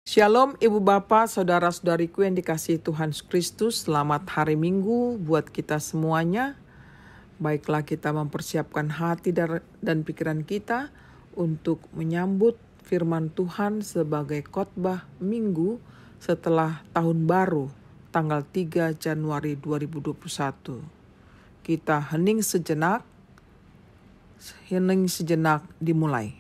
Shalom Ibu Bapak, Saudara-saudariku yang dikasihi Tuhan Yesus Kristus. Selamat hari Minggu buat kita semuanya. Baiklah kita mempersiapkan hati dan pikiran kita untuk menyambut firman Tuhan sebagai khotbah Minggu setelah tahun baru tanggal 3 Januari 2021. Kita hening sejenak dimulai.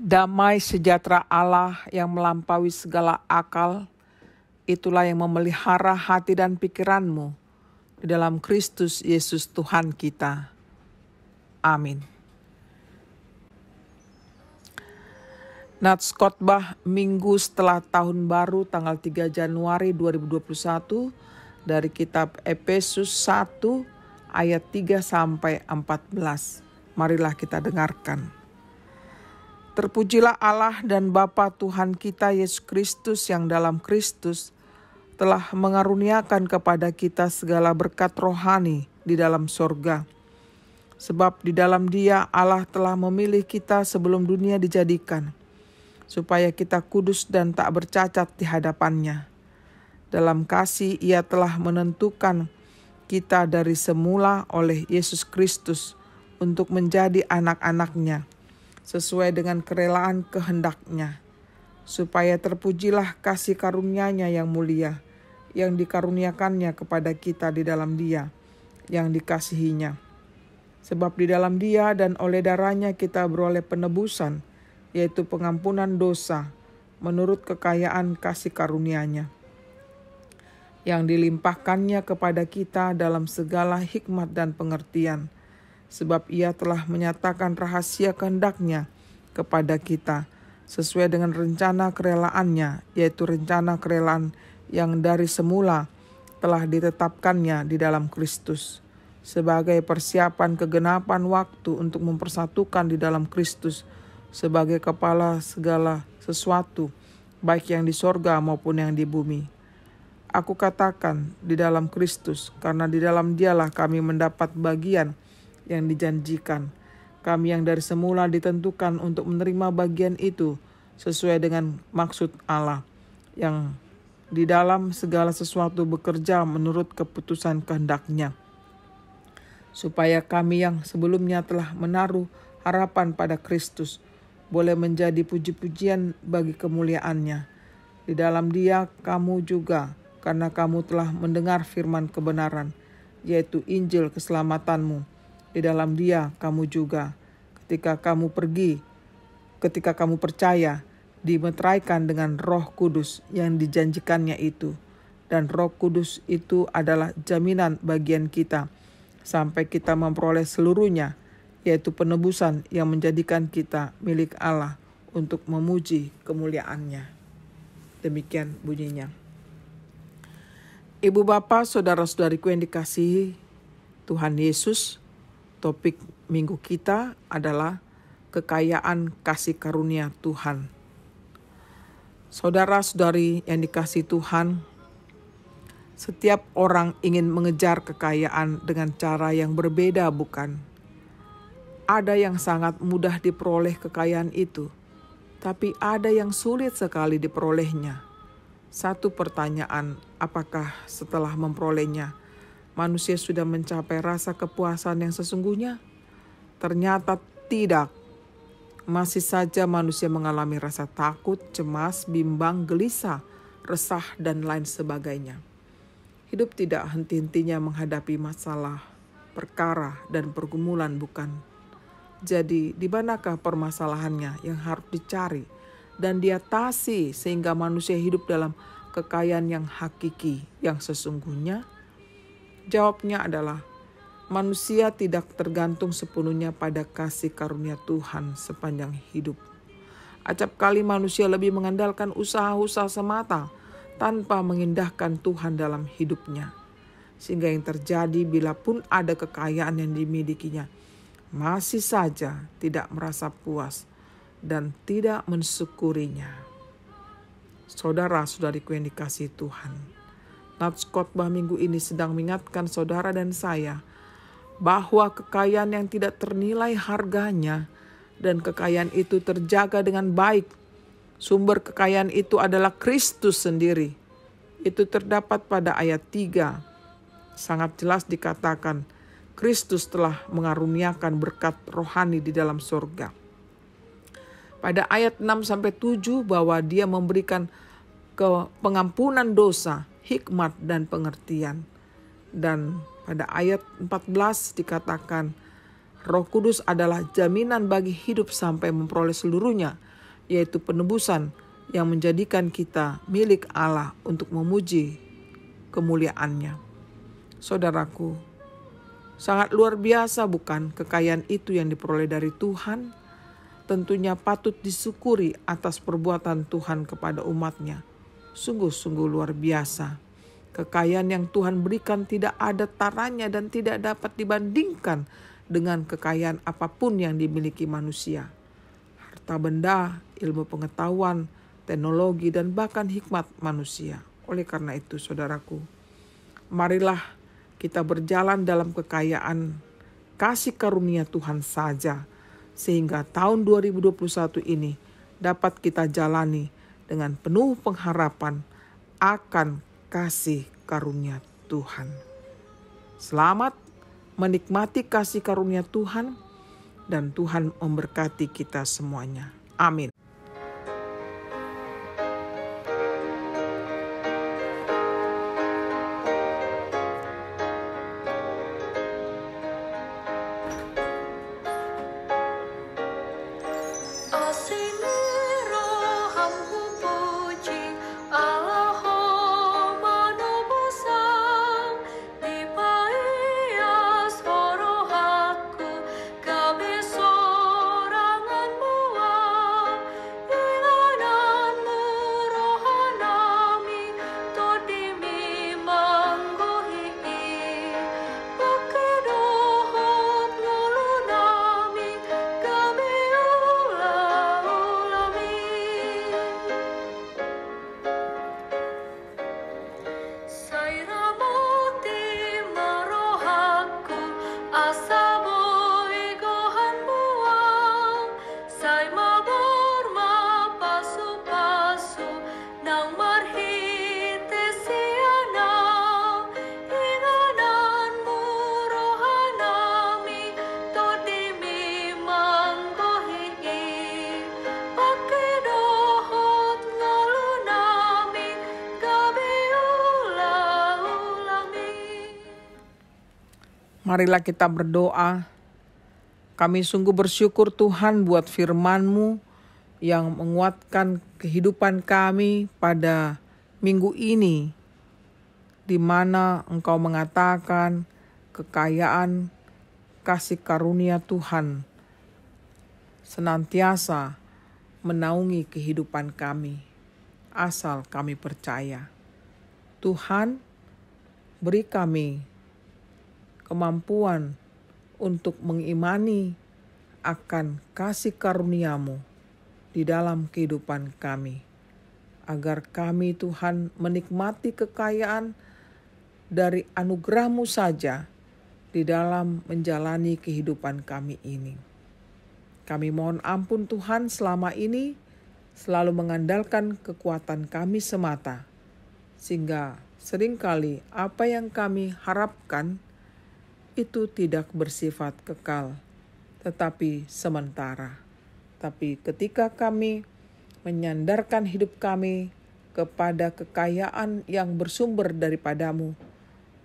Damai sejahtera Allah yang melampaui segala akal, itulah yang memelihara hati dan pikiranmu di dalam Kristus Yesus Tuhan kita. Amin. Nats khotbah Minggu setelah tahun baru tanggal 3 Januari 2021 dari kitab Efesus 1 ayat 3 sampai 14. Marilah kita dengarkan. Terpujilah Allah dan Bapa Tuhan kita Yesus Kristus yang dalam Kristus telah mengaruniakan kepada kita segala berkat rohani di dalam sorga. Sebab di dalam Dia Allah telah memilih kita sebelum dunia dijadikan, supaya kita kudus dan tak bercacat di hadapan-Nya. Dalam kasih Ia telah menentukan kita dari semula oleh Yesus Kristus untuk menjadi anak-anak-Nya, sesuai dengan kerelaan kehendak-Nya, supaya terpujilah kasih karunia-Nya yang mulia, yang dikaruniakannya kepada kita di dalam Dia, yang dikasihi-Nya. Sebab di dalam Dia dan oleh darah-Nya kita beroleh penebusan, yaitu pengampunan dosa, menurut kekayaan kasih karunia-Nya, yang dilimpahkannya kepada kita dalam segala hikmat dan pengertian. Sebab Ia telah menyatakan rahasia kehendak-Nya kepada kita, sesuai dengan rencana kerelaannya, yaitu rencana kerelaan yang dari semula telah ditetapkannya di dalam Kristus, sebagai persiapan kegenapan waktu untuk mempersatukan di dalam Kristus sebagai kepala segala sesuatu, baik yang di sorga maupun yang di bumi. Aku katakan di dalam Kristus, karena di dalam Dialah kami mendapat bagian yang dijanjikan. Kami yang dari semula ditentukan untuk menerima bagian itu sesuai dengan maksud Allah, yang di dalam segala sesuatu bekerja menurut keputusan kehendak-Nya, supaya kami yang sebelumnya telah menaruh harapan pada Kristus boleh menjadi puji-pujian bagi kemuliaan-Nya. Di dalam Dia kamu juga, karena kamu telah mendengar firman kebenaran, yaitu Injil keselamatanmu. Di dalam Dia kamu juga, ketika kamu percaya, dimeteraikan dengan Roh Kudus yang dijanjikannya itu. Dan Roh Kudus itu adalah jaminan bagian kita, sampai kita memperoleh seluruhnya, yaitu penebusan yang menjadikan kita milik Allah untuk memuji kemuliaan-Nya. Demikian bunyinya. Ibu Bapak, Saudara-saudariku yang dikasihi Tuhan Yesus, topik minggu kita adalah kekayaan kasih karunia Tuhan. Saudara-saudari yang dikasihi Tuhan, setiap orang ingin mengejar kekayaan dengan cara yang berbeda, bukan? Ada yang sangat mudah diperoleh kekayaan itu, tapi ada yang sulit sekali diperolehnya. Satu pertanyaan, apakah setelah memperolehnya, manusia sudah mencapai rasa kepuasan yang sesungguhnya? Ternyata tidak. Masih saja manusia mengalami rasa takut, cemas, bimbang, gelisah, resah, dan lain sebagainya. Hidup tidak henti-hentinya menghadapi masalah, perkara, dan pergumulan, bukan? Jadi, di manakah permasalahannya yang harus dicari dan diatasi sehingga manusia hidup dalam kekayaan yang hakiki, yang sesungguhnya? Jawabnya adalah, manusia tidak tergantung sepenuhnya pada kasih karunia Tuhan sepanjang hidup. Acap kali manusia lebih mengandalkan usaha-usaha semata tanpa mengindahkan Tuhan dalam hidupnya. Sehingga yang terjadi bila pun ada kekayaan yang dimilikinya, masih saja tidak merasa puas dan tidak mensyukurinya. Saudara-saudariku yang dikasihi Tuhan, nats khotbah minggu ini sedang mengingatkan saudara dan saya bahwa kekayaan yang tidak ternilai harganya dan kekayaan itu terjaga dengan baik. Sumber kekayaan itu adalah Kristus sendiri. Itu terdapat pada ayat 3. Sangat jelas dikatakan, Kristus telah mengaruniakan berkat rohani di dalam surga. Pada ayat 6-7 bahwa Dia memberikan pengampunan dosa, hikmat dan pengertian. Dan pada ayat 14 dikatakan, Roh Kudus adalah jaminan bagi hidup sampai memperoleh seluruhnya, yaitu penebusan yang menjadikan kita milik Allah untuk memuji kemuliaan-Nya. Saudaraku, sangat luar biasa bukan kekayaan itu yang diperoleh dari Tuhan? Tentunya patut disyukuri atas perbuatan Tuhan kepada umat-Nya. Sungguh-sungguh luar biasa. Kekayaan yang Tuhan berikan tidak ada taranya dan tidak dapat dibandingkan dengan kekayaan apapun yang dimiliki manusia. Harta benda, ilmu pengetahuan, teknologi, dan bahkan hikmat manusia. Oleh karena itu, saudaraku, marilah kita berjalan dalam kekayaan kasih karunia Tuhan saja, sehingga tahun 2021 ini dapat kita jalani dengan penuh pengharapan akan kasih karunia Tuhan. Selamat menikmati kasih karunia Tuhan, dan Tuhan memberkati kita semuanya. Amin. Marilah kita berdoa. Kami sungguh bersyukur Tuhan buat firman-Mu yang menguatkan kehidupan kami pada minggu ini, di mana Engkau mengatakan kekayaan kasih karunia Tuhan senantiasa menaungi kehidupan kami, asal kami percaya. Tuhan, beri kami kemampuan untuk mengimani akan kasih karunia-Mu di dalam kehidupan kami, agar kami Tuhan menikmati kekayaan dari anugerah-Mu saja di dalam menjalani kehidupan kami ini. Kami mohon ampun Tuhan selama ini selalu mengandalkan kekuatan kami semata, sehingga seringkali apa yang kami harapkan itu tidak bersifat kekal, tetapi sementara. Tapi ketika kami menyandarkan hidup kami kepada kekayaan yang bersumber daripadamu,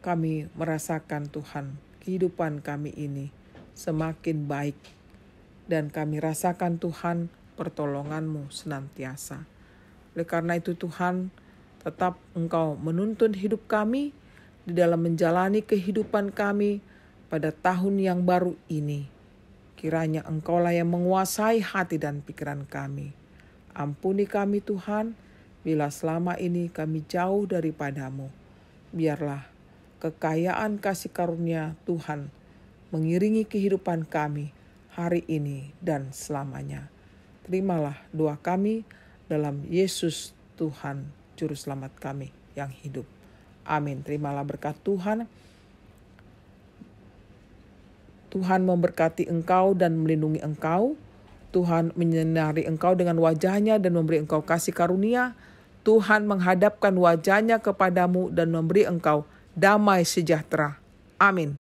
kami merasakan Tuhan, kehidupan kami ini semakin baik. Dan kami rasakan Tuhan, pertolongan-Mu senantiasa. Oleh karena itu Tuhan, tetap Engkau menuntun hidup kami di dalam menjalani kehidupan kami pada tahun yang baru ini. Kiranya Engkaulah yang menguasai hati dan pikiran kami. Ampuni kami Tuhan, bila selama ini kami jauh daripadamu. Biarlah kekayaan kasih karunia Tuhan mengiringi kehidupan kami hari ini dan selamanya. Terimalah doa kami dalam Yesus Tuhan, Juru Selamat kami yang hidup. Amin. Terimalah berkat Tuhan. Tuhan memberkati engkau dan melindungi engkau. Tuhan menyinari engkau dengan wajah-Nya dan memberi engkau kasih karunia. Tuhan menghadapkan wajah-Nya kepadamu dan memberi engkau damai sejahtera. Amin.